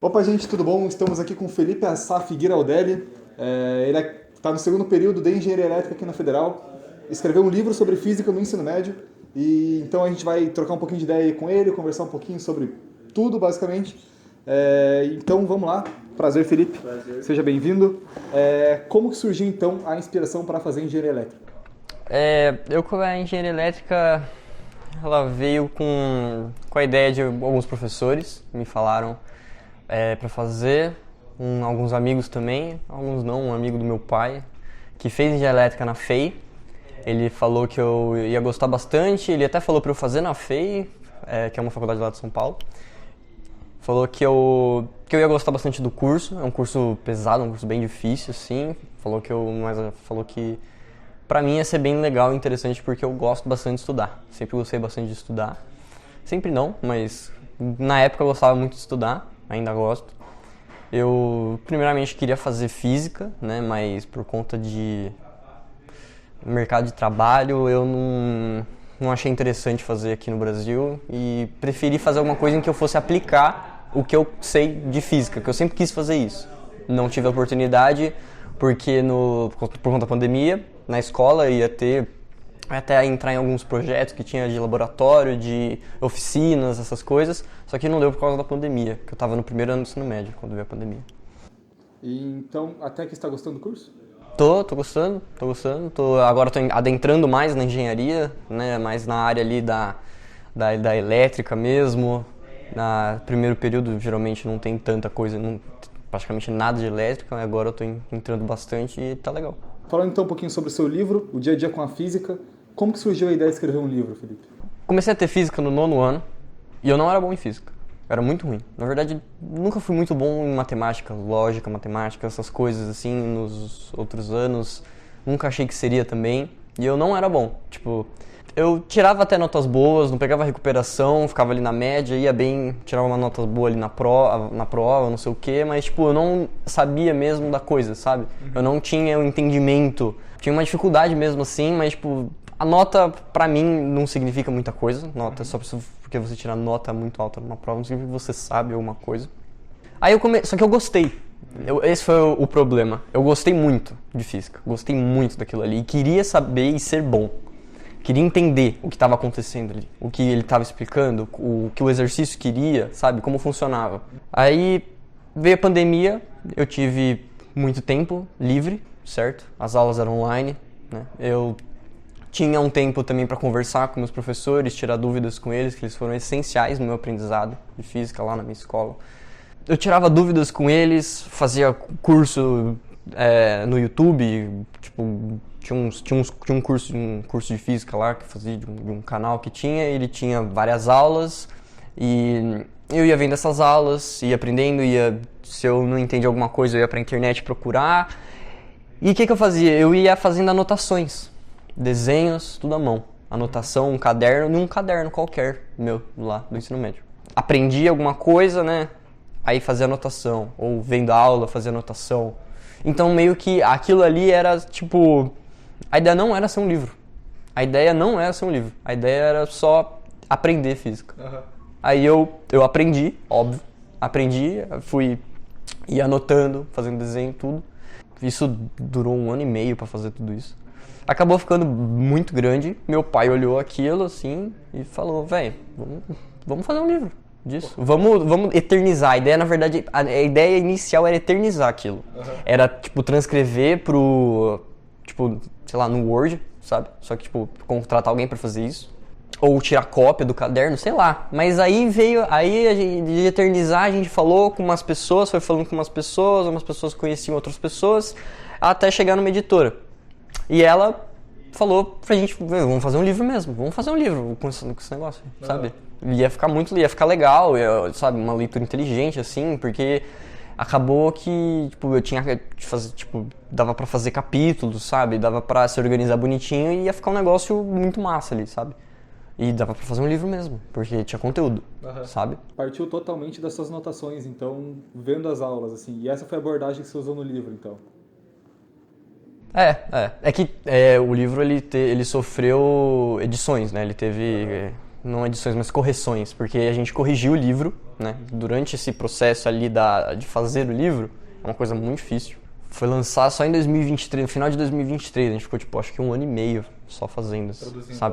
Opa, gente, tudo bom? Estamos aqui com o Felipe Assaf Giraldelli. Ele está no segundo período de Engenharia Elétrica aqui na Federal. Escreveu um livro sobre física no ensino médio. E então a gente vai trocar um pouquinho de ideia aí com ele, conversar um pouquinho sobre tudo, basicamente. Então vamos lá. Prazer, Felipe. Prazer. Seja bem-vindo. Como que surgiu então a inspiração para fazer Engenharia Elétrica? Eu com a engenharia elétrica, ela veio com a ideia de alguns professores que me falaram para fazer, alguns amigos também, alguns não, um amigo do meu pai que fez engenharia elétrica na FEI. Ele falou que eu ia gostar bastante, ele até falou para eu fazer na FEI, que é uma faculdade lá de São Paulo. Falou que eu ia gostar bastante do curso, é um curso pesado, um curso bem difícil, assim. Falou que pra mim ia ser bem legal e interessante porque eu gosto bastante de estudar. Sempre gostei bastante de estudar. Sempre não, mas na época eu gostava muito de estudar, ainda gosto. Eu primeiramente queria fazer física, né, mas por conta de mercado de trabalho eu não achei interessante fazer aqui no Brasil e preferi fazer alguma coisa em que eu fosse aplicar o que eu sei de física, que eu sempre quis fazer isso. Não tive a oportunidade porque por conta da pandemia, na escola ia ter até entrar em alguns projetos que tinha de laboratório, de oficinas, essas coisas, só que não deu por causa da pandemia, que eu estava no primeiro ano do ensino médio, quando veio a pandemia. E então, até que está gostando do curso? Tô gostando. Agora tô adentrando mais na engenharia, né, mais na área ali da elétrica mesmo. No primeiro período, geralmente, não tem tanta coisa, praticamente nada de elétrica, agora eu tô entrando bastante e tá legal. Falando então um pouquinho sobre o seu livro, O Dia a Dia com a Física, como que surgiu a ideia de escrever um livro, Felipe? Comecei a ter física no 9º ano e eu não era bom em física. Eu era muito ruim. Na verdade, nunca fui muito bom em matemática, lógica, matemática, essas coisas assim nos outros anos. Nunca achei que seria também. E eu não era bom. Tipo, eu tirava até notas boas, não pegava recuperação, ficava ali na média, ia bem, tirava uma nota boa ali na prova, não sei o quê, mas tipo, eu não sabia mesmo da coisa, sabe? Eu não tinha o entendimento. Tinha uma dificuldade mesmo assim, mas tipo, a nota pra mim não significa muita coisa. Nota só porque você tirar nota muito alta numa prova não significa que você sabe alguma coisa. Aí só que eu gostei. Esse foi o problema. Eu gostei muito de física, gostei muito daquilo ali e queria saber e ser bom. Queria entender o que estava acontecendo ali, o que ele estava explicando, o que o exercício queria, sabe, como funcionava. Aí veio a pandemia, eu tive muito tempo livre, certo? As aulas eram online, né? Eu tinha um tempo também para conversar com meus professores, tirar dúvidas com eles, que eles foram essenciais no meu aprendizado de física lá na minha escola. Eu tirava dúvidas com eles, fazia curso no YouTube, tipo, tinha um curso de física lá que fazia de um canal que tinha, ele tinha várias aulas e eu ia vendo essas aulas, ia aprendendo, se eu não entendia alguma coisa eu ia pra internet procurar. E o que eu fazia? Eu ia fazendo anotações, desenhos, tudo à mão. Anotação, um caderno, num caderno qualquer meu lá do ensino médio. Aprendi alguma coisa, né? Aí fazia anotação, ou vendo a aula fazia anotação. Então meio que aquilo ali era tipo... A ideia não era ser um livro. A ideia era só aprender física. Uhum. Aí eu aprendi, óbvio. Ia anotando, fazendo desenho, tudo. Isso durou 1 ano e meio pra fazer tudo isso. Acabou ficando muito grande. Meu pai olhou aquilo assim e falou, velho, vamos fazer um livro disso. Vamos eternizar. A ideia, na verdade, a ideia inicial era eternizar aquilo. Uhum. Era, tipo, transcrever tipo, sei lá, no Word, sabe? Só que, tipo, contratar alguém pra fazer isso. Ou tirar cópia do caderno, sei lá. Mas aí de eternizar, a gente falou com umas pessoas, foi falando com umas pessoas conheciam outras pessoas, até chegar numa editora. E ela falou pra gente, vamos fazer um livro mesmo, vamos fazer um livro com esse negócio, sabe? Ia ficar legal, sabe? Uma leitura inteligente, assim, porque acabou que, tipo, eu tinha que fazer, tipo, dava pra fazer capítulos, sabe? Dava pra se organizar bonitinho e ia ficar um negócio muito massa ali, sabe? E dava pra fazer um livro mesmo, porque tinha conteúdo, sabe? Partiu totalmente das suas anotações, então, vendo as aulas, assim. E essa foi a abordagem que você usou no livro, então? É que o livro, ele sofreu edições, né? Ele teve não edições, mas correções, porque a gente corrigiu o livro, né? Durante esse processo ali de fazer o livro, é uma coisa muito difícil. Foi lançar só em 2023, no final de 2023, a gente ficou, tipo, acho que 1 ano e meio só fazendo,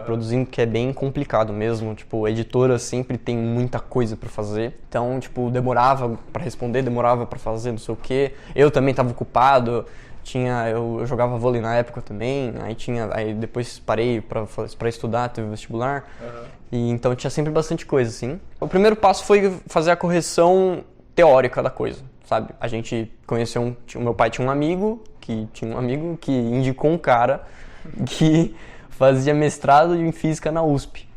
produzindo, que é bem complicado mesmo, tipo, a editora sempre tem muita coisa pra fazer, então, tipo, demorava pra responder, demorava pra fazer não sei o quê, eu também tava ocupado, eu jogava vôlei na época também, aí depois parei pra estudar, teve vestibular, e então tinha sempre bastante coisa, assim. O primeiro passo foi fazer a correção teórica da coisa, sabe? A gente conheceu meu pai tinha um amigo que indicou um cara que fazia mestrado em física na USP.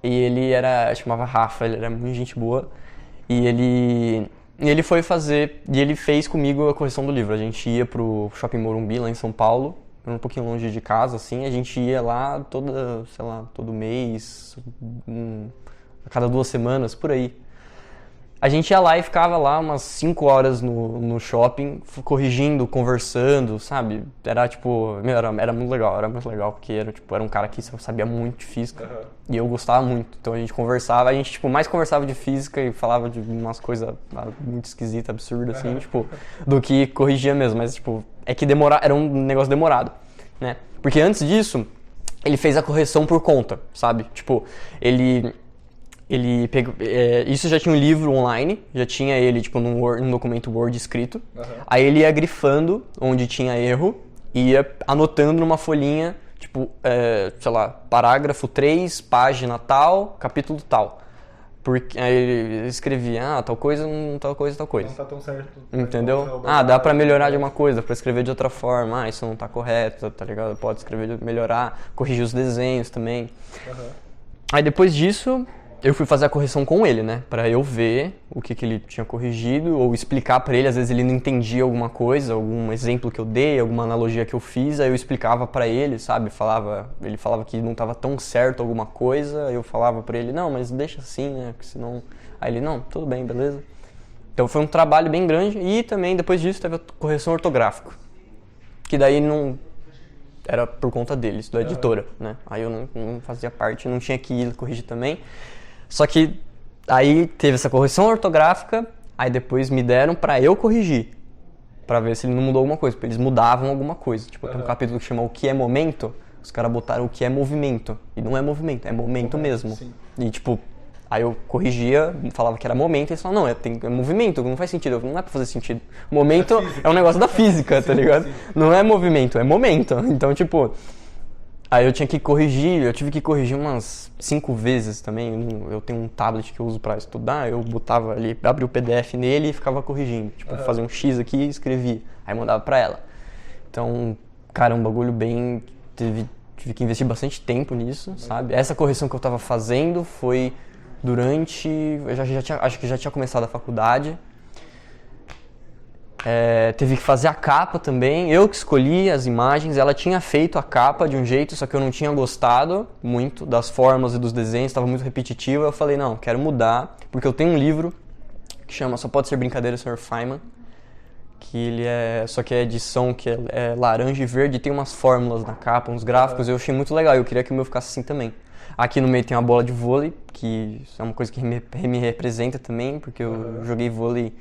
E ele chamava Rafa, ele era muito gente boa, e ele foi fazer, e ele fez comigo a correção do livro. A gente ia pro Shopping Morumbi, lá em São Paulo, um pouquinho longe de casa, assim, a gente ia lá todo mês, a cada 2 semanas, por aí. A gente ia lá e ficava lá umas 5 horas no shopping, corrigindo, conversando, sabe? Era tipo, era muito legal, porque era um cara que sabia muito de física e eu gostava muito. Então a gente conversava, mais conversava de física e falava de umas coisas muito esquisitas, absurdas, assim, tipo, do que corrigia mesmo. Mas, tipo, era um negócio demorado, né? Porque antes disso, ele fez a correção por conta, sabe? Tipo, ele pegou, isso já tinha um livro online, já tinha ele tipo num documento Word escrito. Aí ele ia grifando onde tinha erro e ia anotando numa folhinha, tipo, sei lá, parágrafo 3, página tal, capítulo tal. Porque aí ele escrevia, tal coisa, tal coisa, tal coisa. Não tá tão certo. Entendeu? Dá pra melhorar de uma coisa, pra escrever de outra forma. Isso não tá correto, tá ligado? Pode escrever, melhorar, corrigir os desenhos também. Aí depois disso, eu fui fazer a correção com ele, né? Pra eu ver o que ele tinha corrigido ou explicar pra ele. Às vezes ele não entendia alguma coisa, algum exemplo que eu dei, alguma analogia que eu fiz, aí eu explicava pra ele, sabe? Ele falava que não tava tão certo alguma coisa, eu falava pra ele, não, mas deixa assim, né? Porque senão... Aí ele, não, tudo bem, beleza. Então foi um trabalho bem grande e também depois disso teve a correção ortográfica, que daí não... Era por conta deles, da editora, né? Aí eu não fazia parte, não tinha que ir corrigir também. Só que aí teve essa correção ortográfica, aí depois me deram pra eu corrigir, pra ver se ele não mudou alguma coisa, porque eles mudavam alguma coisa. Tipo, tem um capítulo que chama O que é momento, os caras botaram o que é movimento, e não é movimento, é momento mesmo. Sim. E tipo, aí eu corrigia, falava que era momento, e eles falavam, não, é movimento, não faz sentido, não é pra fazer sentido. Momento é um negócio da física, tá ligado? Sim. Não é movimento, é momento. Então, tipo... Aí eu tive que corrigir umas 5 vezes também. Eu tenho um tablet que eu uso pra estudar, eu botava ali, abria o PDF nele e ficava corrigindo. Tipo, fazia um X aqui e escrevia. Aí mandava pra ela. Então, cara, um bagulho bem... Tive que investir bastante tempo nisso, sabe? Essa correção que eu tava fazendo foi durante... acho que já tinha começado a faculdade. Teve que fazer a capa também, eu que escolhi as imagens, ela tinha feito a capa de um jeito, só que eu não tinha gostado muito das formas e dos desenhos, estava muito repetitivo, eu falei, não, quero mudar, porque eu tenho um livro que chama Só Pode Ser Brincadeira, Sr. Feynman, que só que a edição que é laranja e verde, tem umas fórmulas na capa, uns gráficos, eu achei muito legal, eu queria que o meu ficasse assim também. Aqui no meio tem uma bola de vôlei, que é uma coisa que me representa também, porque eu joguei vôlei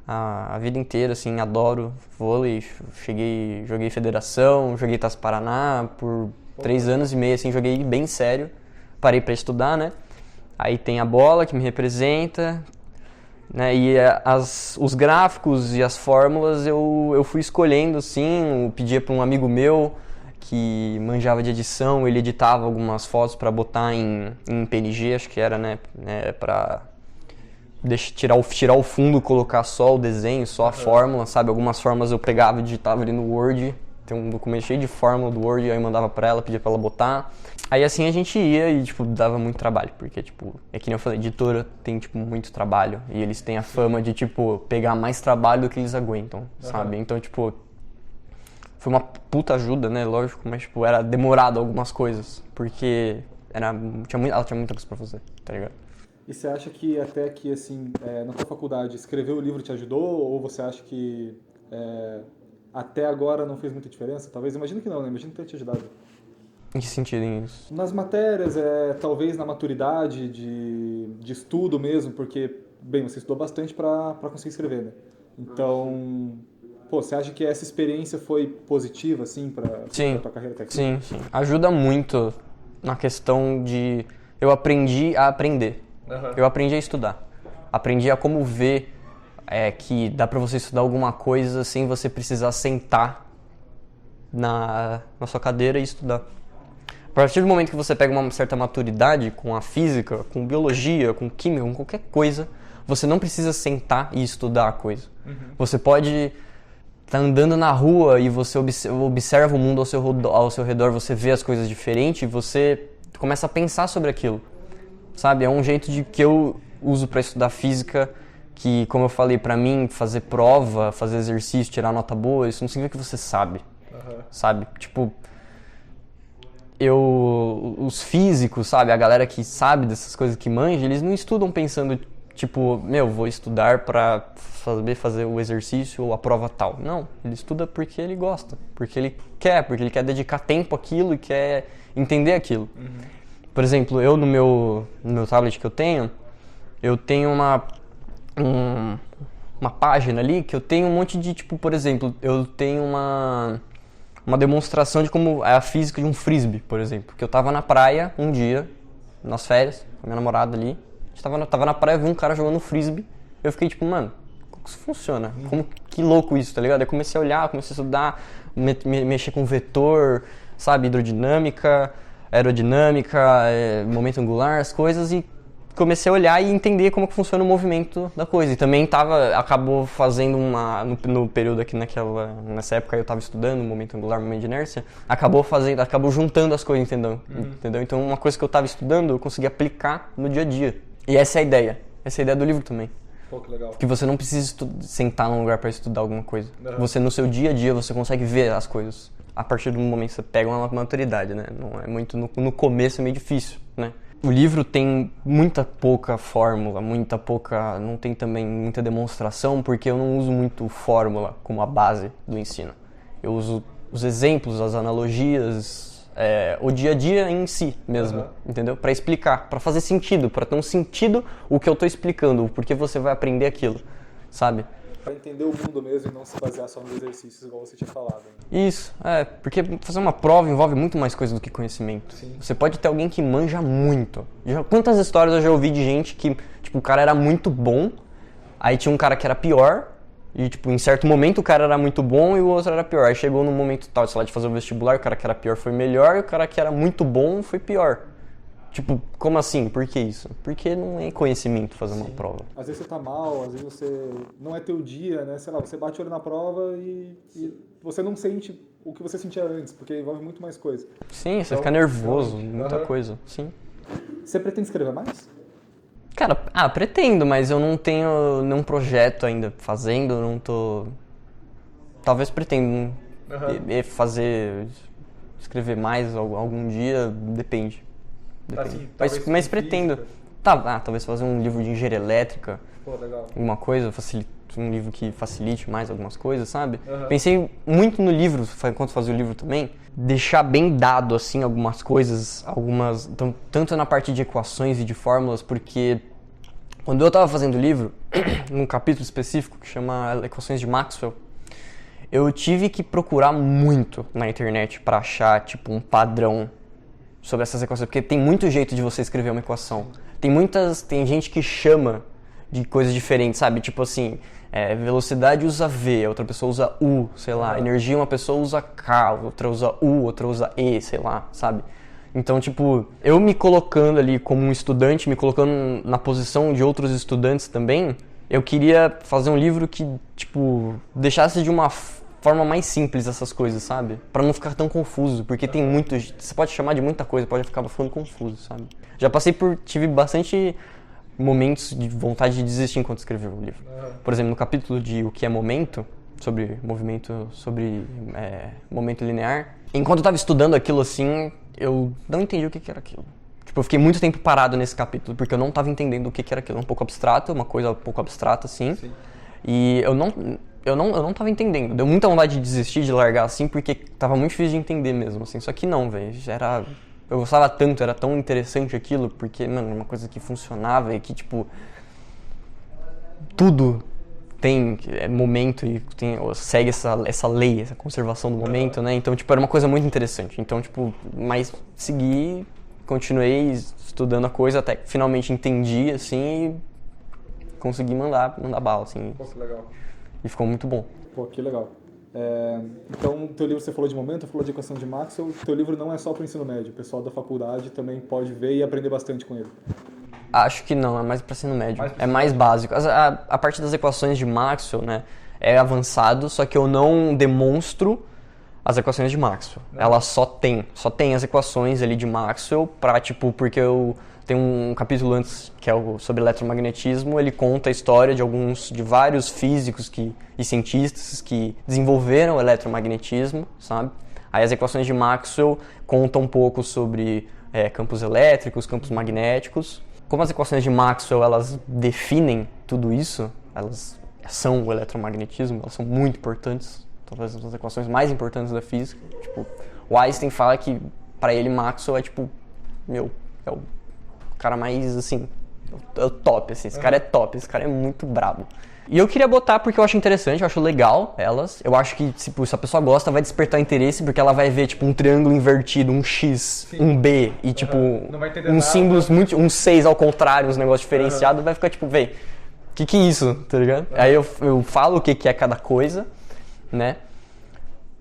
a vida inteira, assim, adoro vôlei, joguei federação, joguei Taça Paraná por 3 anos e meio, assim, joguei bem sério, parei pra estudar, né? Aí tem a bola que me representa, né? E os gráficos e as fórmulas eu fui escolhendo, assim, eu pedia pra um amigo meu que manjava de edição, ele editava algumas fotos pra botar em PNG, acho que era, né pra... tirar o fundo, colocar só o desenho, só a fórmula, sabe? Algumas fórmulas eu pegava e digitava ali no Word, tem um documento cheio de fórmula do Word, aí eu mandava pra ela, pedia pra ela botar. Aí assim a gente ia e, tipo, dava muito trabalho, porque, tipo, é que nem eu falei, editora tem, tipo, muito trabalho, e eles têm a fama de, tipo, pegar mais trabalho do que eles aguentam, sabe? Então, tipo, foi uma puta ajuda, né? Lógico, mas, tipo, era demorado algumas coisas, porque ela tinha muita coisa pra fazer, tá ligado? E você acha que até que, assim, na sua faculdade, escrever o livro te ajudou? Ou você acha que até agora não fez muita diferença? Talvez, imagino que não, né? Imagino que tenha te ajudado. Em que sentido isso? Nas matérias, talvez na maturidade de estudo mesmo, porque, bem, você estudou bastante para conseguir escrever, né? Então, pô, você acha que essa experiência foi positiva, assim, para a tua carreira técnica? Sim, sim. Ajuda muito na questão de... Eu aprendi a aprender. Eu aprendi a estudar. Aprendi a como ver que dá pra você estudar alguma coisa sem você precisar sentar na sua cadeira e estudar. A partir do momento que você pega uma certa maturidade com a física, com biologia, com química, com qualquer coisa, você não precisa sentar e estudar a coisa. Você pode estar andando na rua e você observa o mundo ao seu redor, você vê as coisas diferentes e você começa a pensar sobre aquilo. Sabe? É um jeito que eu uso para estudar física, que, como eu falei, para mim, fazer prova, fazer exercício, tirar nota boa, isso não significa que você sabe. Sabe? Tipo, os físicos, sabe? A galera que sabe dessas coisas, que manja, eles não estudam pensando, tipo, vou estudar para saber fazer o exercício ou a prova tal. Não, ele estuda porque ele gosta, porque ele quer dedicar tempo àquilo e quer entender aquilo. Por exemplo, eu no meu tablet que eu tenho uma página ali que eu tenho um monte de, tipo, por exemplo, eu tenho uma demonstração de como é a física de um frisbee, por exemplo. Que eu tava na praia um dia, nas férias, com a minha namorada ali. A gente tava na praia, vi um cara jogando frisbee. Eu fiquei tipo, mano, como que isso funciona? Que louco isso, tá ligado? Eu comecei a olhar, comecei a estudar, mexer com vetor, sabe, hidrodinâmica, aerodinâmica, momento angular, as coisas, e comecei a olhar e entender como que funciona o movimento da coisa. E também acabou fazendo no período aqui nessa época eu estava estudando momento angular, momento de inércia, acabou juntando as coisas, entendeu? Então uma coisa que eu estava estudando, eu consegui aplicar no dia a dia. E essa é a ideia do livro também. Pô, que legal. Que você não precisa sentar num lugar para estudar alguma coisa. Você, no seu dia a dia, você consegue ver as coisas. A partir do momento que você pega uma maturidade, né? Não é muito no começo, é meio difícil, né? O livro tem muita pouca fórmula, não tem também muita demonstração, porque eu não uso muito fórmula como a base do ensino. Eu uso os exemplos, as analogias, o dia a dia em si mesmo, entendeu? Para explicar, para fazer sentido, para ter um sentido o que eu estou explicando, o porquê você vai aprender aquilo, sabe? Para entender o mundo mesmo e não se basear só nos exercícios, igual você tinha falado. Né? Isso, porque fazer uma prova envolve muito mais coisa do que conhecimento. Sim. Você pode ter alguém que manja muito. Quantas histórias eu já ouvi de gente que, tipo, o cara era muito bom, aí tinha um cara que era pior, e, tipo, em certo momento o cara era muito bom e o outro era pior. Aí chegou num momento tal, sei lá, de fazer o vestibular, o cara que era pior foi melhor e o cara que era muito bom foi pior. Tipo, como assim? Por que isso? Porque não é conhecimento fazer uma prova. Às vezes você tá mal, às vezes você não é teu dia, né? Sei lá, você bate o olho na prova e você não sente o que você sentia antes, porque envolve muito mais coisa. Sim, você fica nervoso, muita coisa, sim. Você pretende escrever mais? Cara, pretendo, mas eu não tenho nenhum projeto ainda fazendo, não tô... Talvez pretendo escrever mais algum dia, depende. Assim, mas pretendo. Talvez fazer um livro de engenharia elétrica. Pô, legal. Alguma coisa, um livro que facilite mais algumas coisas, sabe? Pensei muito no livro, enquanto fazia o livro também, deixar bem dado, assim, algumas coisas, tanto na parte de equações e de fórmulas, porque quando eu tava fazendo o livro, num capítulo específico que chama Equações de Maxwell, eu tive que procurar muito na internet para achar, tipo, um padrão sobre essas equações, porque tem muito jeito de você escrever uma equação. Tem gente que chama de coisas diferentes, sabe? Tipo assim, velocidade usa V, outra pessoa usa U, sei lá. Energia uma pessoa usa K, outra usa U, outra usa E, sei lá, sabe? Então, tipo, eu me colocando ali como um estudante, me colocando na posição de outros estudantes também, eu queria fazer um livro que, tipo, deixasse de uma forma mais simples essas coisas, sabe? Pra não ficar tão confuso, porque tem muito... Você pode chamar de muita coisa, pode ficar ficando confuso, sabe? Tive bastante momentos de vontade de desistir enquanto escrevi o livro. Por exemplo, no capítulo de O que é momento, sobre momento linear, enquanto eu tava estudando aquilo assim, eu não entendi o que era aquilo. Tipo, eu fiquei muito tempo parado nesse capítulo, porque eu não tava entendendo o que era aquilo. Um pouco abstrato, uma coisa um pouco abstrata, assim. Sim. E eu não tava entendendo. Deu muita vontade de desistir, de largar assim, porque tava muito difícil de entender mesmo, assim. Só que não, velho, eu gostava tanto, era tão interessante aquilo, porque, mano, era uma coisa que funcionava e que, tipo, tudo tem momento e segue essa lei, essa conservação do momento, né? Então, tipo, era uma coisa muito interessante. Então, tipo, mas segui, continuei estudando a coisa até que finalmente entendi, assim, e consegui mandar bala, assim. Pô, que legal. E ficou muito bom. Pô, que legal. Então, teu livro você falou de momento, falou de equação de Maxwell. Teu livro não é só para o ensino médio, o pessoal da faculdade também pode ver e aprender bastante com ele. Acho que não, é mais para ensino médio. É mais básico. A parte das equações de Maxwell, né, é avançado, só que eu não demonstro as equações de Maxwell. Ela só tem as equações ali de Maxwell para, tipo, porque eu tenho um capítulo antes que é sobre eletromagnetismo, ele conta a história de vários físicos e cientistas que desenvolveram o eletromagnetismo, sabe? Aí as equações de Maxwell contam um pouco sobre campos elétricos, campos magnéticos. Como as equações de Maxwell, elas definem tudo isso, elas são o eletromagnetismo, elas são muito importantes, talvez as equações mais importantes da física. Tipo, o Einstein fala que para ele Maxwell é tipo, é o cara mais, assim, é o top, assim, esse cara é top, esse cara é muito brabo. E eu queria botar porque eu acho interessante, eu acho legal elas. Eu acho que, tipo, se a pessoa gosta, vai despertar interesse, porque ela vai ver, tipo, um triângulo invertido, um X, um B, e, tipo, uns símbolos, um 6 ao contrário, uns negócios diferenciados, vai ficar, tipo, véi, que é isso, tá ligado? Aí eu falo o que é cada coisa, né?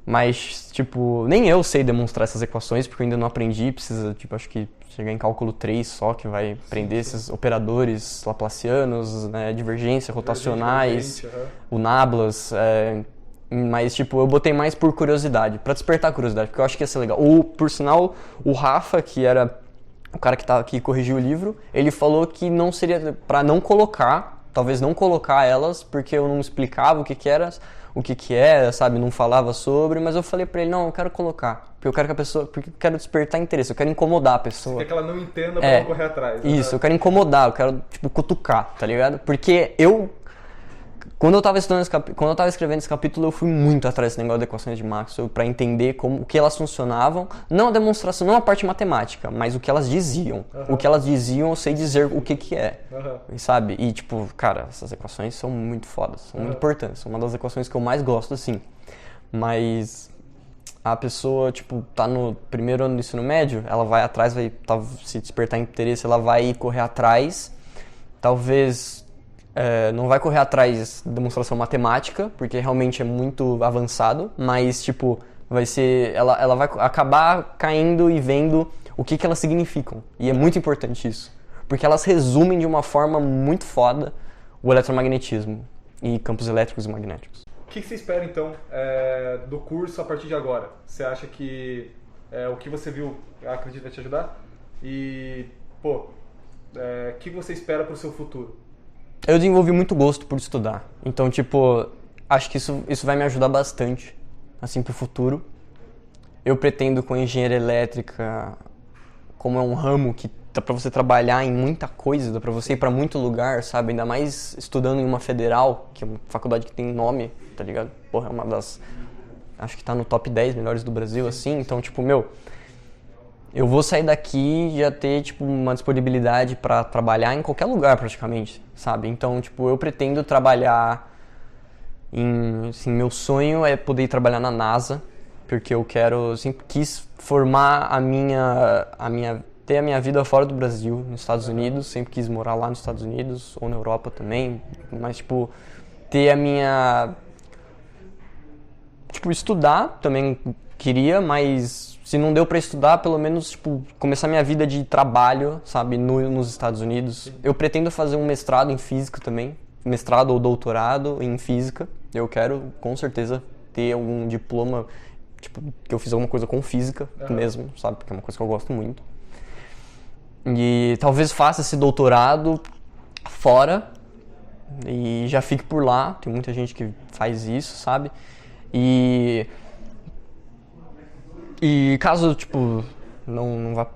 Mas, tipo, nem eu sei demonstrar essas equações, porque eu ainda não aprendi, precisa, tipo, acho que chegar em cálculo 3 só, que vai aprender esses operadores laplacianos, né, divergência, rotacionais, o Nablas, mas, tipo, eu botei mais por curiosidade, pra despertar a curiosidade, porque eu acho que ia ser legal. Por sinal, o Rafa, que era o cara que corrigiu o livro, ele falou que não seria, pra não colocar, talvez não colocar elas, porque eu não explicava o que era, sabe, não falava sobre, mas eu falei pra ele, não, eu quero colocar, porque eu quero que a pessoa, porque eu quero despertar interesse, eu quero incomodar a pessoa. Você quer que ela não entenda pra não correr atrás. Isso, eu quero incomodar, eu quero, tipo, cutucar, tá ligado? Porque quando eu tava escrevendo esse capítulo, eu fui muito atrás desse negócio de equações de Maxwell pra entender o que elas funcionavam, não a demonstração, não a parte matemática, mas o que elas diziam. O que elas diziam, eu sei dizer o que é, sabe? E, tipo, cara, essas equações são muito fodas, são muito importantes, são uma das equações que eu mais gosto, assim. Mas a pessoa, tipo, tá no primeiro ano do ensino médio, ela vai atrás, se despertar interesse, ela vai correr atrás, talvez não vai correr atrás da demonstração matemática, porque realmente é muito avançado, mas, tipo, ela vai acabar caindo e vendo o que elas significam. E é muito importante isso, porque elas resumem de uma forma muito foda o eletromagnetismo e campos elétricos e magnéticos. O que você espera, então, do curso a partir de agora? Você acha que o que você viu, acredita, vai te ajudar? E, o que você espera para o seu futuro? Eu desenvolvi muito gosto por estudar. Então, tipo, acho que isso vai me ajudar bastante, assim, pro futuro. Eu pretendo, com engenharia elétrica, como é um ramo que dá pra você trabalhar em muita coisa, dá pra você ir pra muito lugar, sabe? Ainda mais estudando em uma federal, que é uma faculdade que tem nome, tá ligado? Porra, é uma das... Acho que tá no top 10 melhores do Brasil, assim. Então, tipo, eu vou sair daqui e já ter, tipo, uma disponibilidade para trabalhar em qualquer lugar, praticamente, sabe? Então, tipo, eu pretendo trabalhar assim, meu sonho é poder ir trabalhar na NASA, porque eu sempre quis formar ter a minha vida fora do Brasil, nos Estados Unidos, sempre quis morar lá nos Estados Unidos, ou na Europa também, mas, tipo, ter a minha... Tipo, estudar também queria, mas se não deu pra estudar, pelo menos, tipo, começar minha vida de trabalho, sabe, nos Estados Unidos. Eu pretendo fazer um mestrado em física também, mestrado ou doutorado em física. Eu quero, com certeza, ter algum diploma, tipo, que eu fiz alguma coisa com física mesmo, sabe, porque é uma coisa que eu gosto muito. E talvez faça esse doutorado fora e já fique por lá. Tem muita gente que faz isso, sabe? E caso, tipo, não vá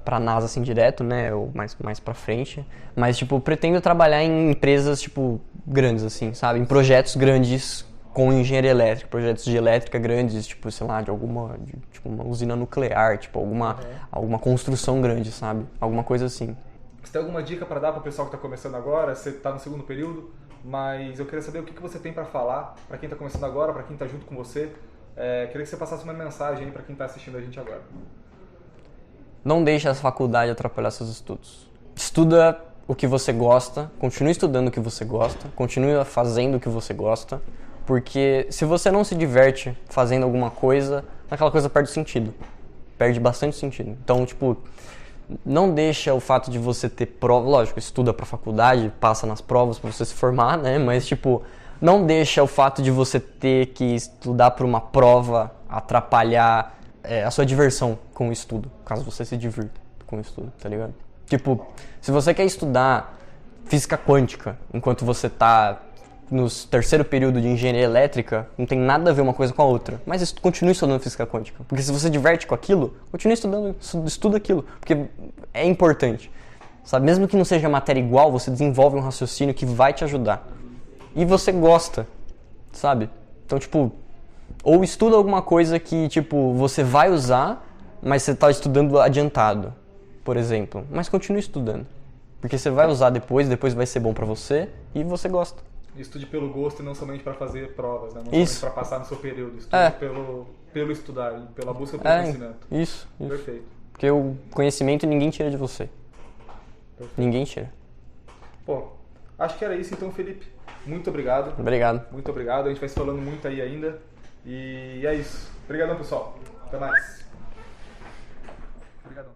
pra NASA assim direto, né, ou mais pra frente, mas tipo, pretendo trabalhar em empresas tipo grandes assim, sabe, em projetos grandes com engenharia elétrica, projetos de elétrica grandes, tipo, sei lá, tipo uma usina nuclear, tipo alguma construção grande, sabe, alguma coisa assim. Você tem alguma dica para dar para o pessoal que está começando agora? Você está no segundo período, mas eu queria saber o que você tem para falar para quem está começando agora, para quem está junto com você. Queria que você passasse uma mensagem aí para quem está assistindo a gente agora. Não deixe a faculdade atrapalhar seus estudos. Estuda o que você gosta, continue estudando o que você gosta, continue fazendo o que você gosta, porque se você não se diverte fazendo alguma coisa, aquela coisa perde sentido. Perde bastante sentido. Então, tipo, não deixa o fato de você ter prova, lógico, estuda pra faculdade, passa nas provas pra você se formar, né? Mas, tipo, não deixa o fato de você ter que estudar pra uma prova atrapalhar a sua diversão com o estudo, caso você se divirta com o estudo, tá ligado? Tipo, se você quer estudar física quântica enquanto você tá no terceiro período de engenharia elétrica, não tem nada a ver uma coisa com a outra. Mas continue estudando física quântica. Porque se você diverte com aquilo, continue estudando, estuda aquilo. Porque é importante. Sabe? Mesmo que não seja matéria igual, você desenvolve um raciocínio que vai te ajudar. E você gosta, sabe? Então, tipo, ou estuda alguma coisa que, tipo, você vai usar, mas você tá estudando adiantado, por exemplo. Mas continue estudando. Porque você vai usar depois vai ser bom pra você e você gosta. Estude pelo gosto e não somente para fazer provas, né? Não somente para passar no seu período. Estude pelo estudar, pela busca pelo conhecimento. Isso. Perfeito. Porque o conhecimento ninguém tira de você. Perfeito. Ninguém tira. Pô, acho que era isso então, Felipe. Muito obrigado. Obrigado. Muito obrigado. A gente vai se falando muito aí ainda. E é isso. Obrigadão, pessoal. Até mais. Obrigadão.